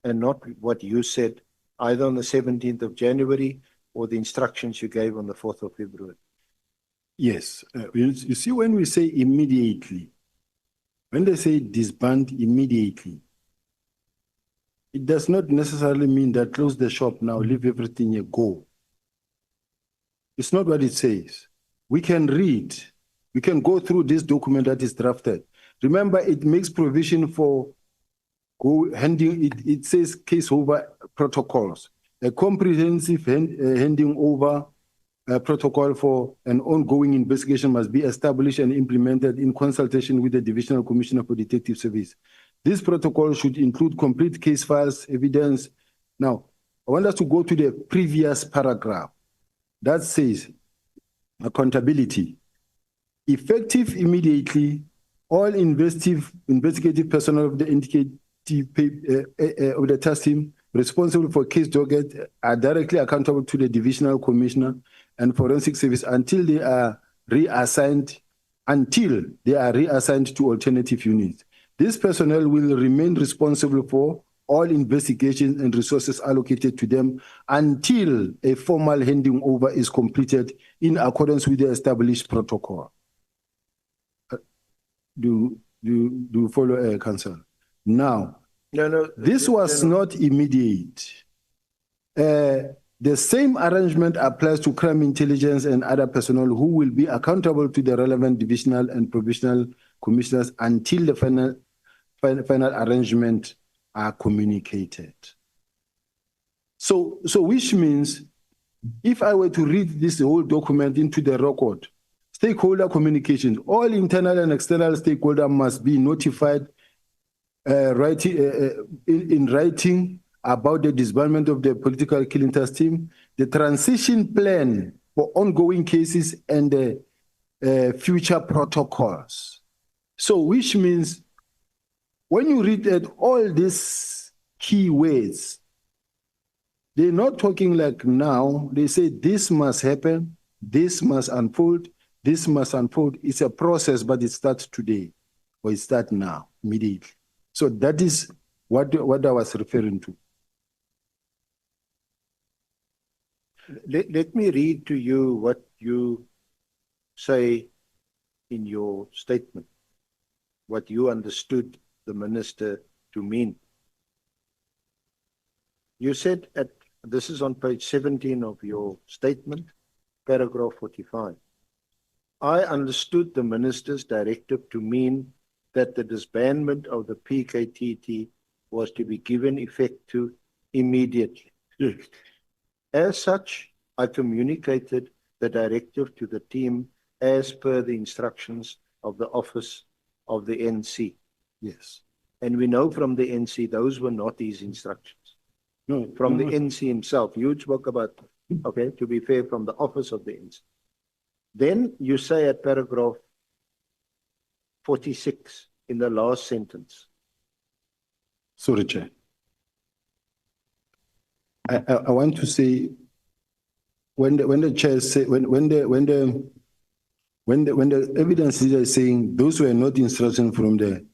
and not what you said either on the 17th of January or the instructions you gave on the 4th of February. Yes. You see, when we say immediately, when they say disband immediately, it does not necessarily mean that close the shop now, leave everything and go. It's not what it says. We can read, we can go through this document that is drafted. Remember, it makes provision for handing, it says case over protocols, a comprehensive handing over protocol for an ongoing investigation must be established and implemented in consultation with the Divisional Commissioner for Detective Service. This protocol should include complete case files, evidence. Now, I want us to go to the previous paragraph that says accountability. Effective immediately, all investigative personnel of the of the task team responsible for case docket are directly accountable to the Divisional Commissioner and Forensic Service until they are reassigned to alternative units. This personnel will remain responsible for all investigations and resources allocated to them until a formal handing over is completed in accordance with the established protocol. Do you follow, Council? Now, this was not immediate. The same arrangement applies to crime intelligence and other personnel who will be accountable to the relevant divisional and provisional commissioners until the final arrangement are communicated. So which means, if I were to read this whole document into the record, stakeholder communications, all internal and external stakeholders must be notified in writing about the disbandment of the political killing task team, the transition plan for ongoing cases, and the future protocols. So which means, when you read at all these key words, they're not talking like now. They say this must happen, this must unfold, this must unfold. It's a process, but it starts today, or it starts now, immediately. So that is what I was referring to. Let me read to you what you say in your statement, what you understood the minister to mean. You said, this is on page 17 of your statement, paragraph 45. I understood the minister's directive to mean that the disbandment of the PKTT was to be given effect to immediately. As such, I communicated the directive to the team as per the instructions of the office of the NC. Yes. And we know from the NC, those were not his instructions. No, from the NC himself. You spoke about, okay, to be fair, from the office of the NC. Then you say at paragraph 46 in the last sentence. Sorry, Chair. I want to say, when the chair say, when the evidence is saying those were not instructions from the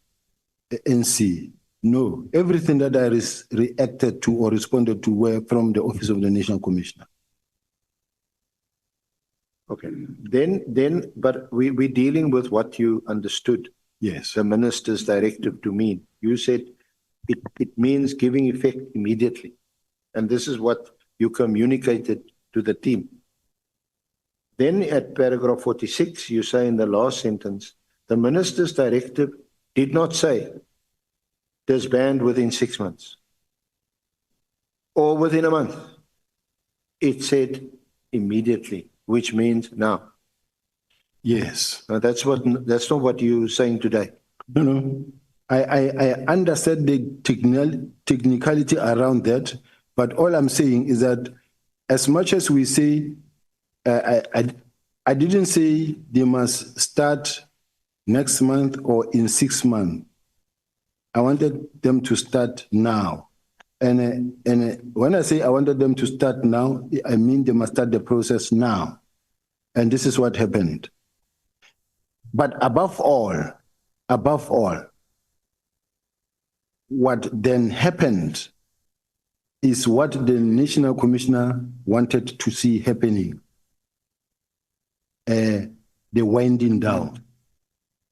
NC, no, everything that I reacted to or responded to were from the Office of the National Commissioner. Okay, then, but we're dealing with what you understood. Yes. The minister's directive to mean. You said it means giving effect immediately. And this is what you communicated to the team. Then at paragraph 46, you say in the last sentence, the minister's directive did not say disband within 6 months or within a month. It said immediately, which means now. Yes. Now that's not what you're saying today. No. I understand the technicality around that, but all I'm saying is that as much as we say, I didn't say they must start next month or in 6 months. I wanted them to start now. And when I say I wanted them to start now, I mean they must start the process now. And this is what happened. But above all, what then happened is what the National Commissioner wanted to see happening. The winding down.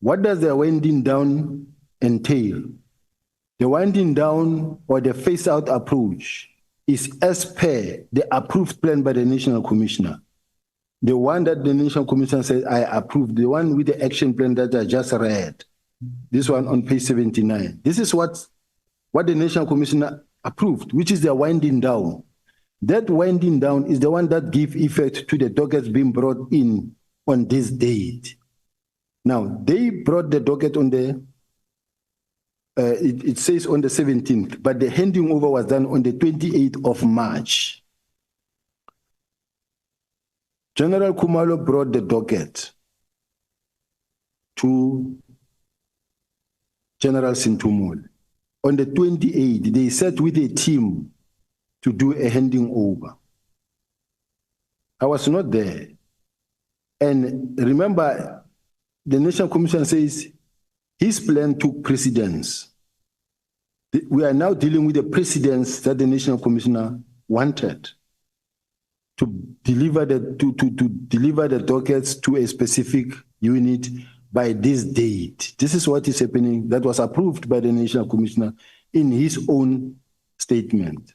What does the winding down entail? The winding down or the phase-out approach is as per the approved plan by the National Commissioner. The one that the National Commissioner said, I approved, the one with the action plan that I just read, this one on page 79. This is what the National Commissioner approved, which is the winding down. That winding down is the one that gives effect to the dockets being brought in on this date. Now, they brought the docket on the, it says on the 17th, but the handing over was done on the 28th of March. General Khumalo brought the docket to General Sintumul. On the 28th, they sat with a team to do a handing over. I was not there. And remember, the National Commission says his plan took precedence. We are now dealing with the precedence that the National Commissioner wanted to deliver the dockets to a specific unit by this date. This is what is happening. That was approved by the National Commissioner in his own statement.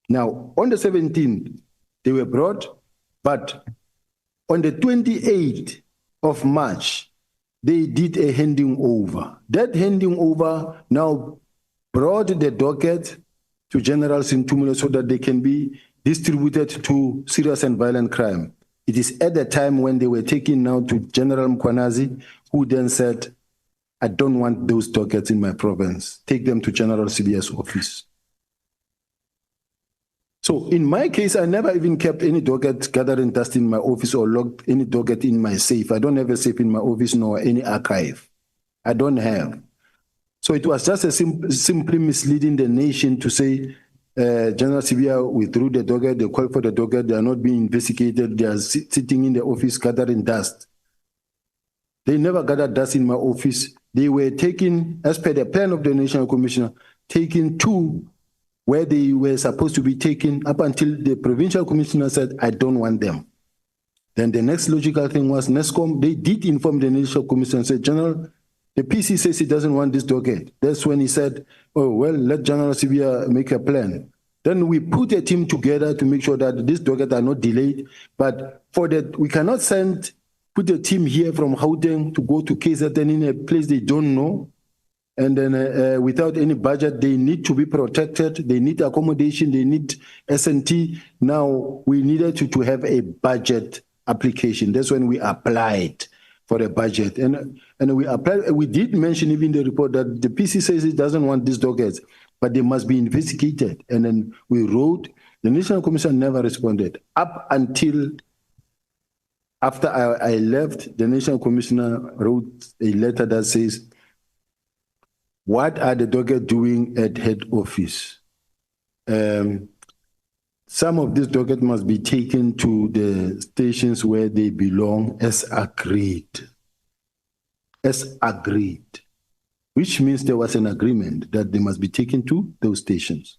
Now, on the 17th, they were brought, but on the 28th of March, they did a handing over. That handing over now brought the docket to General Sintumula so that they can be distributed to serious and violent crime. It is at the time when they were taken now to General Mkhwanazi, who then said, I don't want those dockets in my province. Take them to General Sibiya's office. So in my case, I never even kept any docket gathering dust in my office or locked any docket in my safe. I don't have a safe in my office nor any archive. I don't have. So it was just simply misleading the nation to say, General Sibiya withdrew the docket, they called for the docket, they are not being investigated, they are sitting in the office gathering dust. They never gathered dust in my office. They were taken, as per the plan of the National Commissioner, taken to where they were supposed to be taken up until the provincial commissioner said, I don't want them. Then the next logical thing was NESCOM, they did inform the National Commissioner and said, General, the PC says he doesn't want this docket. That's when he said, oh, well, let General Sibiya make a plan. Then we put a team together to make sure that these dockets are not delayed. But for that, we cannot put a team here from Gauteng to go to KZN in a place they don't know. And then without any budget, they need to be protected. They need accommodation. They need S&T. Now, we needed to have a budget application. That's when we applied for a budget. And we applied. We did mention even in the report that the PC says it doesn't want these dockets, but they must be investigated. And then we wrote, the National Commission never responded. Up until after I left, the National Commissioner wrote a letter that says, what are the dockets doing at head office? Some of these dockets must be taken to the stations where they belong as agreed. As agreed. Which means there was an agreement that they must be taken to those stations.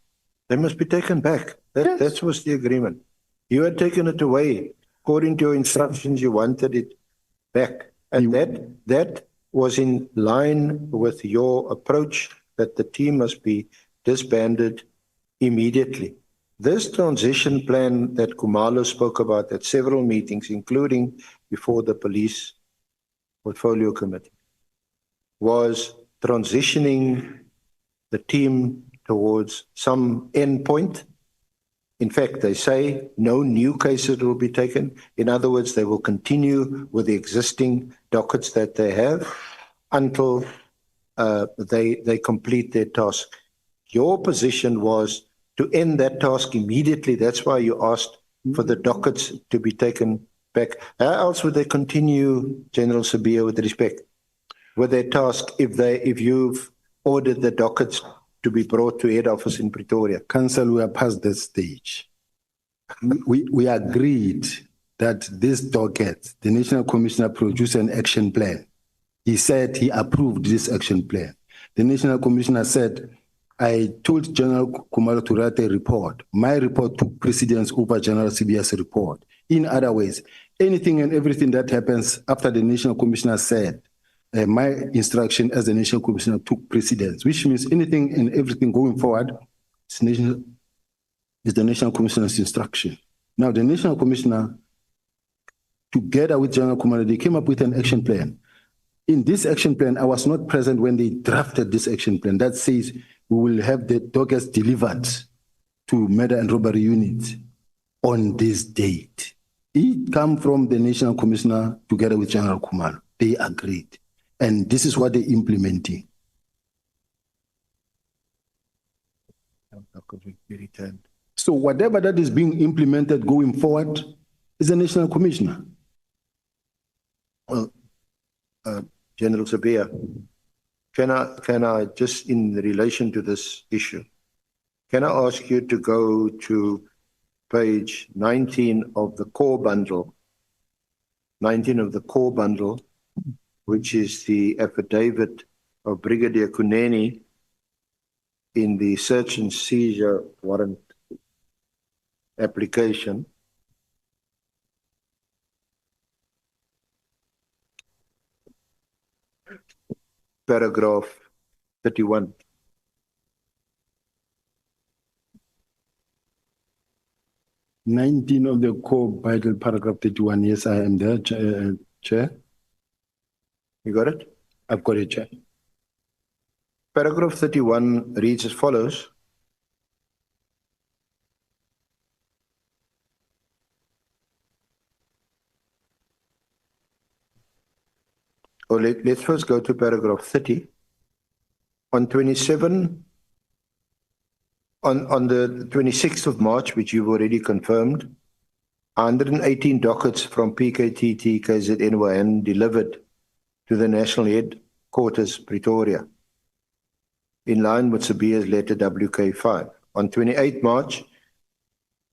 They must be taken back. Yes. That was the agreement. You had taken it away. According to your instructions, you wanted it back. And that was in line with your approach that the team must be disbanded immediately. This transition plan that Khumalo spoke about at several meetings, including before the Police Portfolio Committee, was transitioning the team towards some endpoint. In fact, they say no new cases will be taken. In other words, they will continue with the existing dockets that they have until they complete their task. Your position was to end that task immediately. That's why you asked for the dockets to be taken back. How else would they continue, General Sibiya, with respect, with their task if you've ordered the dockets to be brought to head office in Pretoria? Council, we are past that stage. We agreed that this docket, the National Commissioner produced an action plan. He said he approved this action plan. The National Commissioner said, I told General Kumalo to write a report. My report took precedence over General Sibiya's report. In other ways, anything and everything that happens after the National Commissioner said, my instruction as the National Commissioner took precedence, which means anything and everything going forward is the National Commissioner's instruction. Now, the National Commissioner, together with General Kumalo, they came up with an action plan. In this action plan, I was not present when they drafted this action plan that says we will have the dockets delivered to murder and robbery units on this date. It came from the National Commissioner together with General Kumalo. They agreed. And this is what they're implementing. So whatever that is being implemented going forward is the National Commissioner. Well, General Sibiya, can I just in relation to this issue, can I ask you to go to page 19 of the core bundle, 19 of the core bundle, which is the affidavit of Brigadier Kuneni in the search and seizure warrant application. Paragraph 31. Of the core Bible, paragraph 31. Yes, I am there, Chair. You got it? I've got it, Chair. Paragraph 31 reads as follows. Or let's first go to paragraph 30. On 27, on the 26th of March, which you've already confirmed, 118 dockets from PKTT KZNYN delivered to the National Headquarters, Pretoria, in line with Sibiya's letter WK5. On 28 March,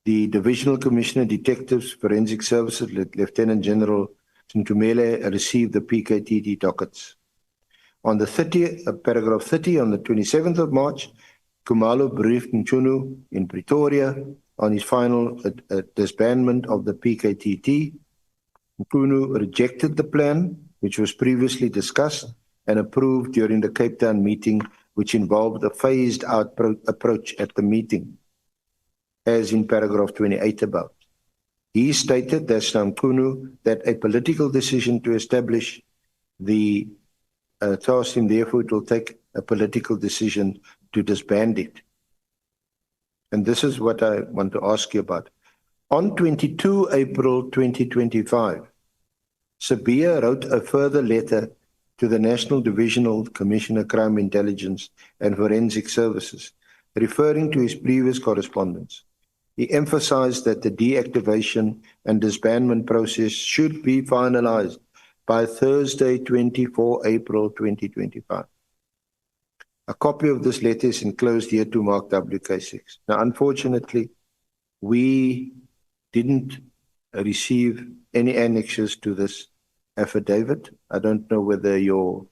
the Divisional Commissioner Detectives Forensic Services, Lieutenant General Ntumele, received the PKTT dockets. On the paragraph 30, on the 27th of March, Kumalo briefed Nchunu in Pretoria on his final disbandment of the PKTT. Nchunu rejected the plan, which was previously discussed and approved during the Cape Town meeting, which involved a phased-out approach at the meeting, as in paragraph 28 above. He stated, that's Nchunu, that a political decision to establish the task team, therefore it will take a political decision to disband it. And this is what I want to ask you about. On 22 April 2025, Sibiya wrote a further letter to the National Divisional Commissioner Crime Intelligence and Forensic Services, referring to his previous correspondence. He emphasized that the deactivation and disbandment process should be finalized by Thursday, 24 April 2025. A copy of this letter is enclosed here to mark WK6. Now, unfortunately, we didn't receive any annexes to this affidavit. I don't know whether your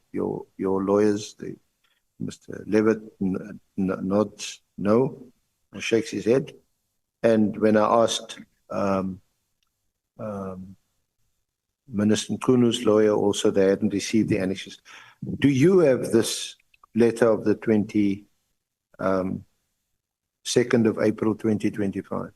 lawyers, Mr. Levitt, nods no, or shakes his head. And when I asked Minister Nkunu's lawyer also, they hadn't received the annexes. Do you have this letter of the 22nd of April 2025?